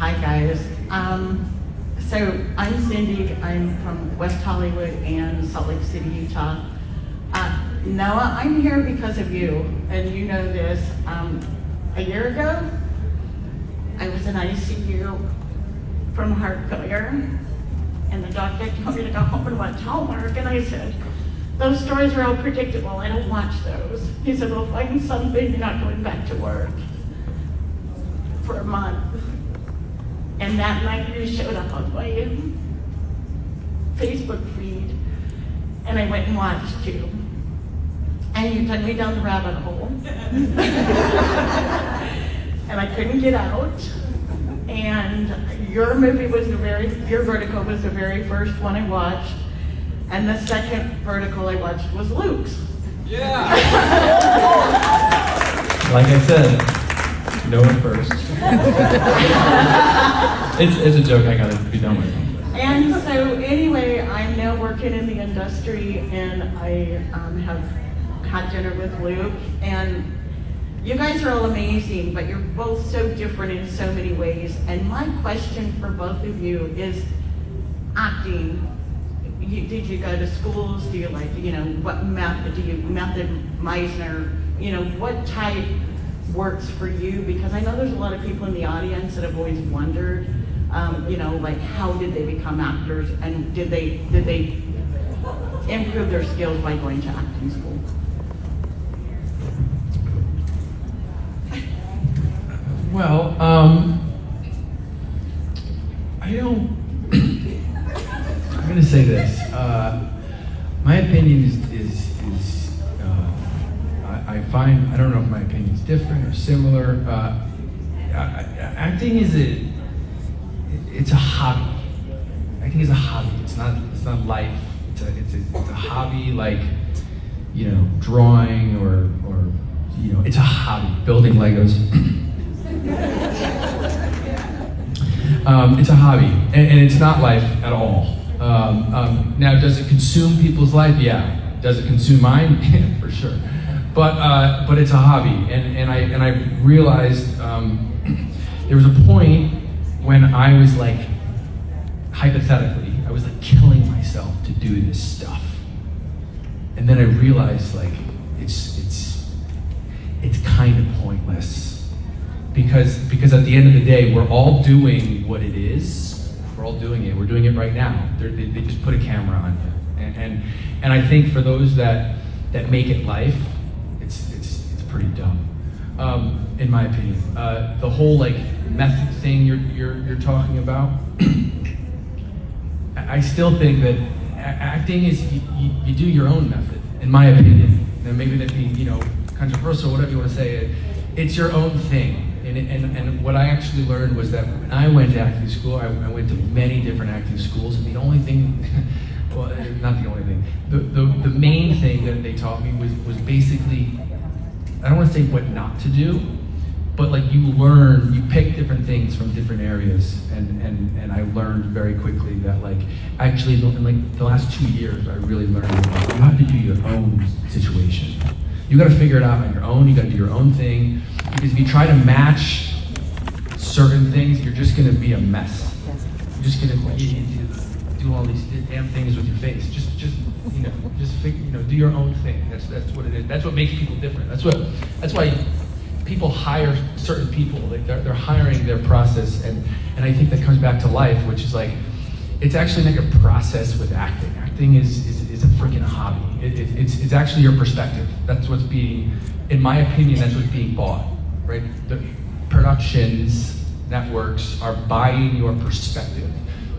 Hi guys. So I'm Cindy. I'm from West Hollywood and Salt Lake City, Utah. Noah, I'm here because of you, and you know this. A year ago, I was in ICU from heart failure, and the doctor told me to go home and watch Hallmark, and I said, those stories are all predictable, I don't watch those. He said, well, find something, you're not going back to work for a month. And that night you showed up on my Facebook feed, and I went and watched you. And you took me down the rabbit hole. And I couldn't get out. And your movie was your Vertical was the very first one I watched. And the second Vertical I watched was Luke's. Yeah! Like I said, no one first. It's a joke I gotta be done with. And so anyway, I'm now working in the industry, and I have had dinner with Luke, and you guys are all amazing, but you're both so different in so many ways. And my question for both of you is acting. Did you go to schools? Do you what method method Meisner, what type works for you? Because I know there's a lot of people in the audience that have always wondered, how did they become actors, and did they improve their skills by going to acting school? Well, I'm gonna say this. My opinion is I don't know if my opinion is different or similar. Acting it's a hobby. Acting is a hobby. It's not life. It's a hobby, like drawing or it's a hobby. Building Legos. It's a hobby, and it's not life at all. Now, does it consume people's life? Yeah. Does it consume mine? Yeah, for sure. But it's a hobby, and I realized there was a point when I was hypothetically, I was killing myself to do this stuff, and then I realized it's kind of pointless. Because at the end of the day, we're all doing what it is. We're all doing it. We're doing it right now. They just put a camera on you, and I think for those that make it life, it's pretty dumb, in my opinion. The whole method thing you're talking about, I still think that acting is you do your own method, in my opinion. And maybe that be controversial, whatever you want to say. It's your own thing. And what I actually learned was that when I went to acting school, I went to many different acting schools, and the only thing, well, not the only thing, the main thing that they taught me was basically, I don't want to say what not to do, but you pick different things from different areas, and I learned very quickly that actually in the last 2 years, I really learned about you have to do your own situation. You got to figure it out on your own. You got to do your own thing. Because if you try to match certain things, you're just going to be a mess. You're just going to do all these damn things with your face. Just do your own thing. That's what it is. That's what makes people different. That's why people hire certain people. They're hiring their process, and I think that comes back to life, which is it's actually a process with acting. Acting is a freaking hobby. It's actually your perspective. That's what's being, in my opinion, that's what's being bought, right? The productions, networks are buying your perspective.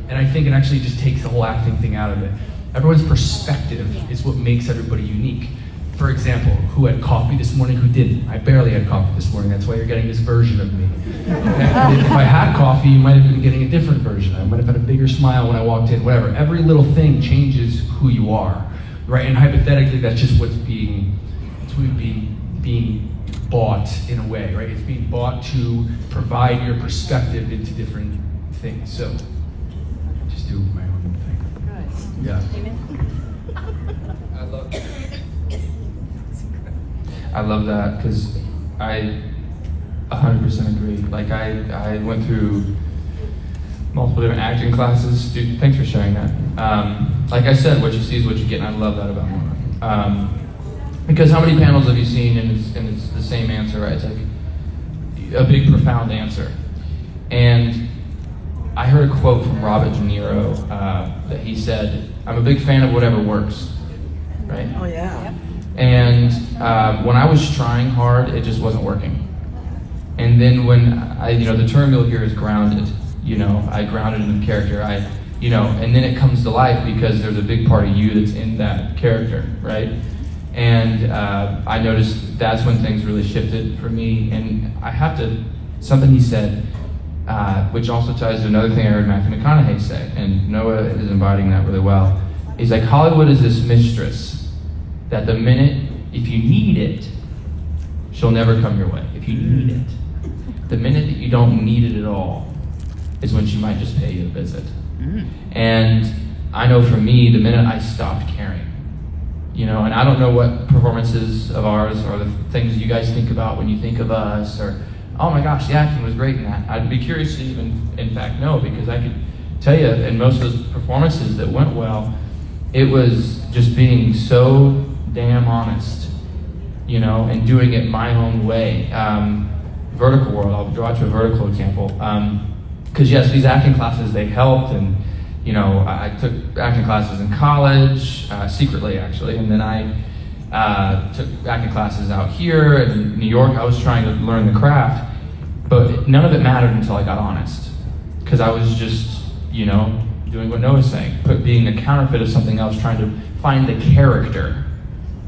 And I think it actually just takes the whole acting thing out of it. Everyone's perspective is what makes everybody unique. For example, who had coffee this morning, who didn't? I barely had coffee this morning, that's why you're getting this version of me. Okay? If I had coffee, you might have been getting a different version. I might have had a bigger smile when I walked in, whatever. Every little thing changes who you are, right? And hypothetically, that's just what's being bought in a way, right? It's being bought to provide your perspective into different things. So, just do my own thing. Good. Yeah. Amen. I love that because I 100% agree. I went through multiple different acting classes. Dude, thanks for sharing that. Like I said, what you see is what you get, and I love that about Nora. Because how many panels have you seen, and it's the same answer, right? It's like a big, profound answer. And I heard a quote from Robert De Niro that he said, "I'm a big fan of whatever works," right? Oh, yeah. And when I was trying hard, it just wasn't working. And then when the term you'll hear is grounded. I grounded in the character. And then it comes to life because there's a big part of you that's in that character, right? And I noticed that's when things really shifted for me. And something he said, which also ties to another thing I heard Matthew McConaughey say, and Noah is embodying that really well. He's like, Hollywood is this mistress that the minute, if you need it, she'll never come your way. If you need it. The minute that you don't need it at all is when she might just pay you a visit. And I know for me, the minute I stopped caring, and I don't know what performances of ours or the things you guys think about when you think of us, or, oh my gosh, the acting was great in that. I'd be curious to even, in fact, know, because I could tell you in most of those performances that went well, it was just being so damn honest, and doing it my own way. Vertical World, I'll draw to a Vertical example. Because yes, these acting classes, they helped, and I took acting classes in college, secretly actually, and then I took acting classes out here in New York. I was trying to learn the craft, but none of it mattered until I got honest, because I was just, doing what Noah's saying, being a counterfeit of something else, trying to find the character.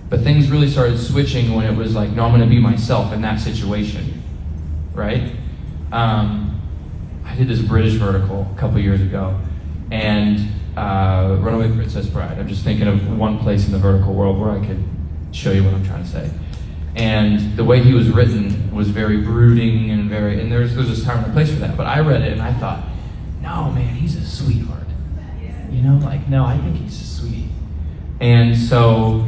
But things really started switching when it was like, no, I'm going to be myself in that situation, right? I did this British Vertical a couple years ago, and Runaway Princess Bride. I'm just thinking of one place in the Vertical world where I could show you what I'm trying to say. And the way he was written was very brooding and there's this time and a place for that. But I read it and I thought, no, man, he's a sweetheart. No, I think he's a sweetie. And so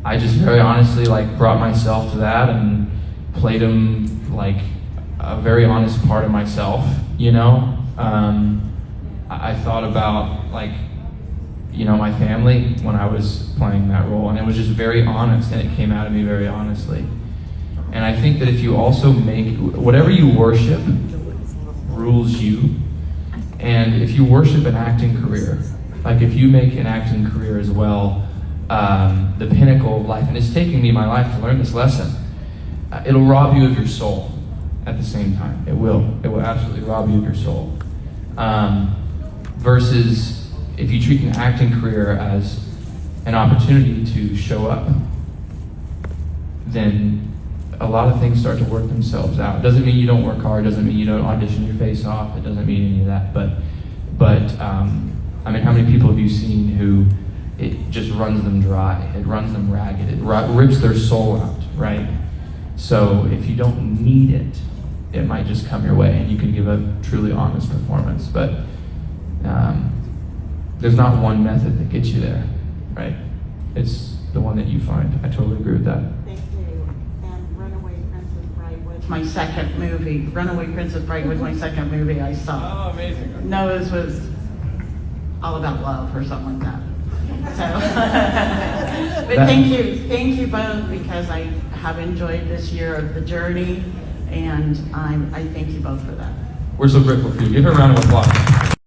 I just very honestly brought myself to that and played him like a very honest part of myself, I thought about my family when I was playing that role, and it was just very honest, and it came out of me very honestly. And I think that if you also make whatever you worship rules you, and if you worship an acting career, if you make an acting career as well, the pinnacle of life, and it's taken me my life to learn this lesson, it'll rob you of your soul at the same time. It will absolutely rob you of your soul. Versus if you treat an acting career as an opportunity to show up, then a lot of things start to work themselves out. It doesn't mean you don't work hard, doesn't mean you don't audition your face off, it doesn't mean any of that, but how many people have you seen who it just runs them dry, it runs them ragged, it rips their soul out, right? So if you don't need it, it might just come your way and you can give a truly honest performance. But there's not one method that gets you there, right? It's the one that you find. I totally agree with that. Thank you. And Runaway Princess Bride was my second movie. Runaway Princess Bride was my second movie I saw. Oh, amazing. Noah's was all about love or something like that. So, but thank you both, because I have enjoyed this year of the journey, and I thank you both for that. We're so grateful for you. Give her a round of applause.